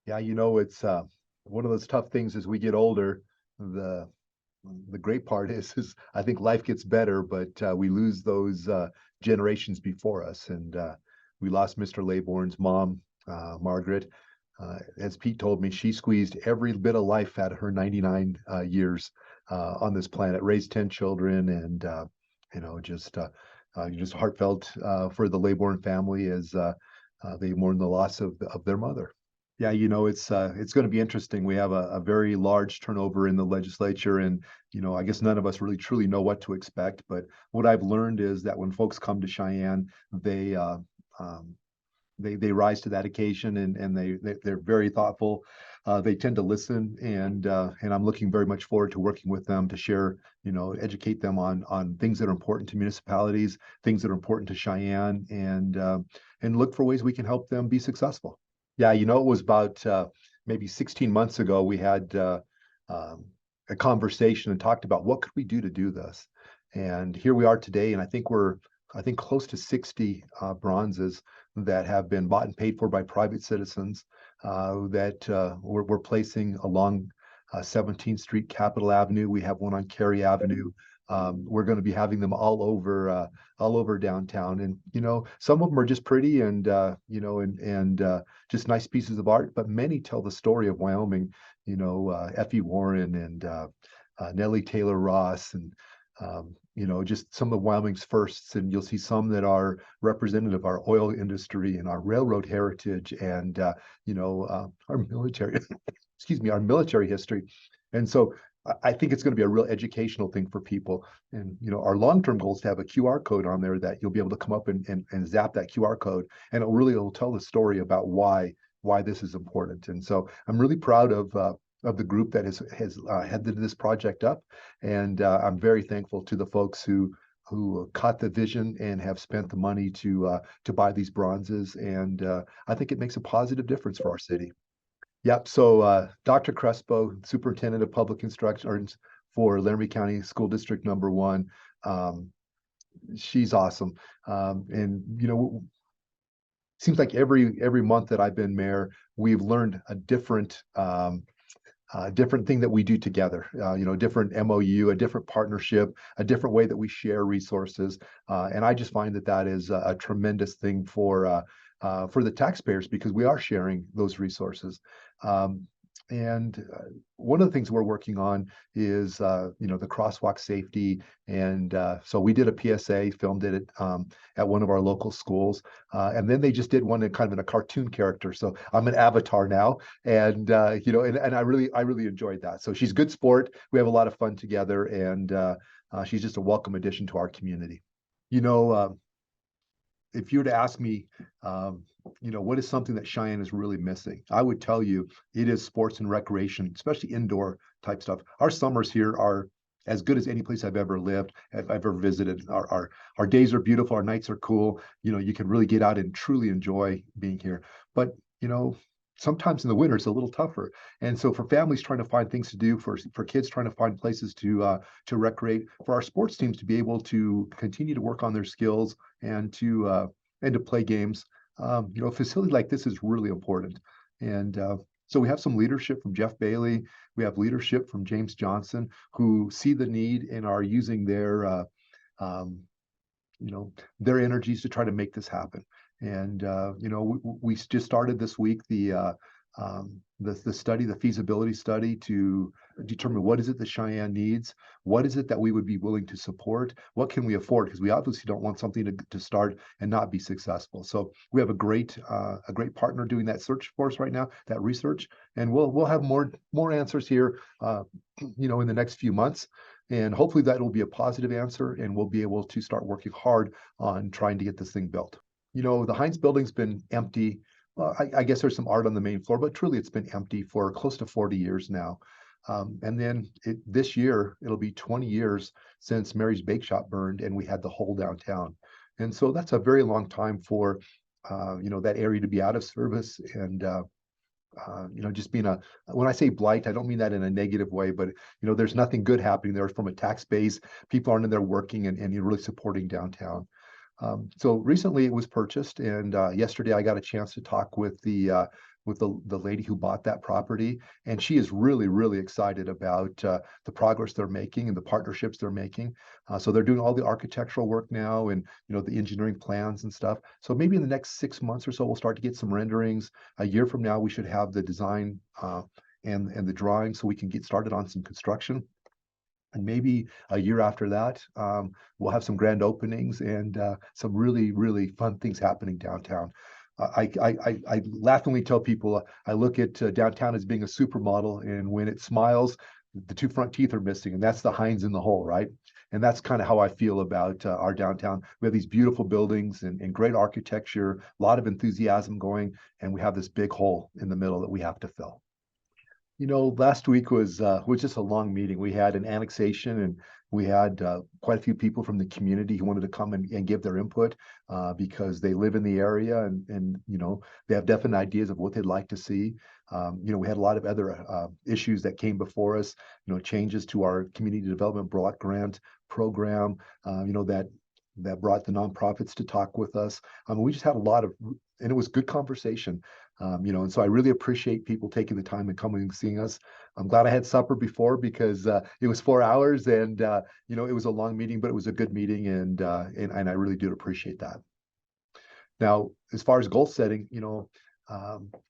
Yeah, it's one of those tough things as we get older. The the great part is I think life gets better, but we lose those generations before us. And we lost Mr. Laybourn's mom, Margaret. As Pete told me, she squeezed every bit of life out of her 99 years on this planet, raised 10 children, and just heartfelt for the Laybourn family as they mourn the loss of their mother. Yeah, it's going to be interesting. We have a very large turnover in the legislature, and I guess none of us really truly know what to expect. But what I've learned is that when folks come to Cheyenne, they rise to that occasion, and they're very thoughtful. They tend to listen, and I'm looking very much forward to working with them to share, educate them on things that are important to municipalities, things that are important to Cheyenne, and look for ways we can help them be successful. Yeah, it was about maybe 16 months ago, we had a conversation and talked about what could we do to do this. And here we are today, and I think close to 60 bronzes that have been bought and paid for by private citizens that we're placing along 17th Street, Capitol Avenue. We have one on Cary Avenue. We're going to be having them all over downtown, and some of them are just pretty and just nice pieces of art, but many tell the story of Wyoming. Effie Warren and Nellie Taylor Ross, and just some of Wyoming's firsts. And you'll see some that are representative of our oil industry and our railroad heritage, and our military, excuse me, our military history. And so I think it's going to be a real educational thing for people. And our long-term goal is to have a QR code on there that you'll be able to come up and zap that QR code, and it'll tell the story about why this is important. And so I'm really proud of the group that has headed this project up, and I'm very thankful to the folks who caught the vision and have spent the money to buy these bronzes. And I think it makes a positive difference for our city. Yep. So Dr. Crespo, Superintendent of Public Instruction for Laramie County School District Number 1, she's awesome. And seems like every month that I've been mayor, we've learned a different thing that we do together. Different MOU, a different partnership, a different way that we share resources. And I just find that is a tremendous thing for the taxpayers, because we are sharing those resources. And one of the things we're working on is, the crosswalk safety. And so we did a PSA, filmed it at one of our local schools. And then they just did one in a cartoon character. So I'm an avatar now. And, and I really enjoyed that. So she's good sport. We have a lot of fun together. And she's just a welcome addition to our community. If you were to ask me, what is something that Cheyenne is really missing, I would tell you it is sports and recreation, especially indoor type stuff. Our summers here are as good as any place I've ever lived, I've ever visited. Our days are beautiful, our nights are cool. You can really get out and truly enjoy being here. But sometimes in the winter it's a little tougher. And so for families trying to find things to do, for kids trying to find places to recreate, for our sports teams to be able to continue to work on their skills and to play games, a facility like this is really important. And so we have some leadership from Jeff Bailey. We have leadership from James Johnson, who see the need and are using their energies to try to make this happen. And we just started this week the study, the feasibility study, to determine what is it that Cheyenne needs, what is it that we would be willing to support, what can we afford, because we obviously don't want something to start and not be successful. So we have a great partner doing that search for us right now, that research, and we'll have more answers here, in the next few months. And hopefully that will be a positive answer, and we'll be able to start working hard on trying to get this thing built. The Hynds building's been empty. Well, I guess there's some art on the main floor, but truly it's been empty for close to 40 years now. And then this year, it'll be 20 years since Mary's Bake Shop burned and we had the hole downtown. And so that's a very long time for, that area to be out of service. And, just being when I say blight, I don't mean that in a negative way, but, there's nothing good happening there from a tax base. People aren't in there working and you're really supporting downtown. So recently it was purchased, and yesterday I got a chance to talk with the with the lady who bought that property, and she is really, really excited about the progress they're making and the partnerships they're making. So they're doing all the architectural work now, and the engineering plans and stuff. So maybe in the next 6 months or so, we'll start to get some renderings. A year from now, we should have the design and the drawing, so we can get started on some construction. And maybe a year after that, we'll have some grand openings and some really, really fun things happening downtown. I laughingly tell people I look at downtown as being a supermodel, and when it smiles, the two front teeth are missing, and that's the Hynds in the hole, right? And that's kind of how I feel about our downtown. We have these beautiful buildings and great architecture, a lot of enthusiasm going, and we have this big hole in the middle that we have to fill. Last week was just a long meeting. We had an annexation, and we had quite a few people from the community who wanted to come and give their input because they live in the area, and they have definite ideas of what they'd like to see. We had a lot of other issues that came before us. Changes to our community development block grant program. That brought the nonprofits to talk with us. We just had a lot of, and it was good conversation. And so I really appreciate people taking the time and coming and seeing us. I'm glad I had supper before because it was 4 hours, and it was a long meeting, but it was a good meeting, and I really do appreciate that. Now, as far as goal setting,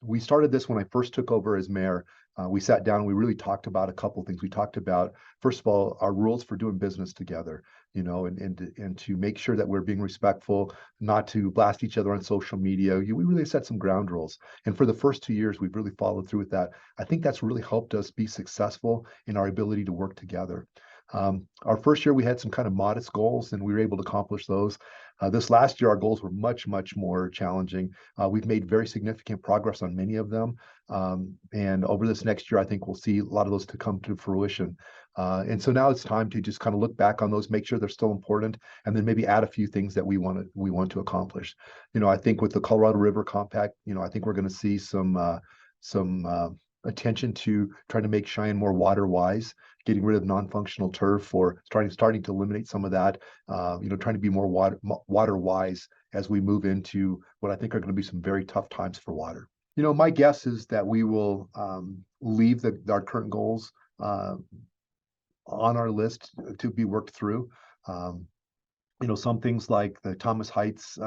we started this when I first took over as mayor. We sat down and we really talked about a couple of things. We talked about, first of all, our rules for doing business together, and to make sure that we're being respectful, not to blast each other on social media. We really set some ground rules. And for the first 2 years, we've really followed through with that. I think that's really helped us be successful in our ability to work together. Our first year, we had some kind of modest goals, and we were able to accomplish those. This last year, our goals were much, much more challenging. We've made very significant progress on many of them. And over this next year, I think we'll see a lot of those to come to fruition. And so now it's time to just kind of look back on those, make sure they're still important, and then maybe add a few things that we want to accomplish. I think with the Colorado River Compact, I think we're going to see some attention to trying to make Cheyenne more water wise, getting rid of non-functional turf, or starting to eliminate some of that. Trying to be more water wise as we move into what I think are going to be some very tough times for water. My guess is that we will leave our current goals on our list to be worked through. Some things like the Thomas Heights,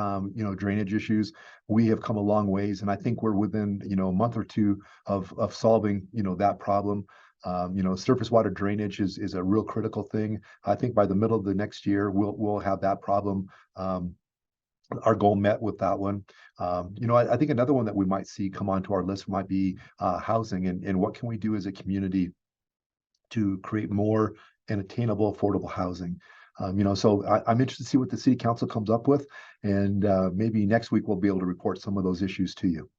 drainage issues, we have come a long ways, and I think we're within, a month or two of solving, that problem. Surface water drainage is a real critical thing. I think by the middle of the next year, we'll have that problem, our goal met with that one. I think another one that we might see come onto our list might be housing, and what can we do as a community to create more and attainable, affordable housing. So I'm interested to see what the city council comes up with, and maybe next week we'll be able to report some of those issues to you.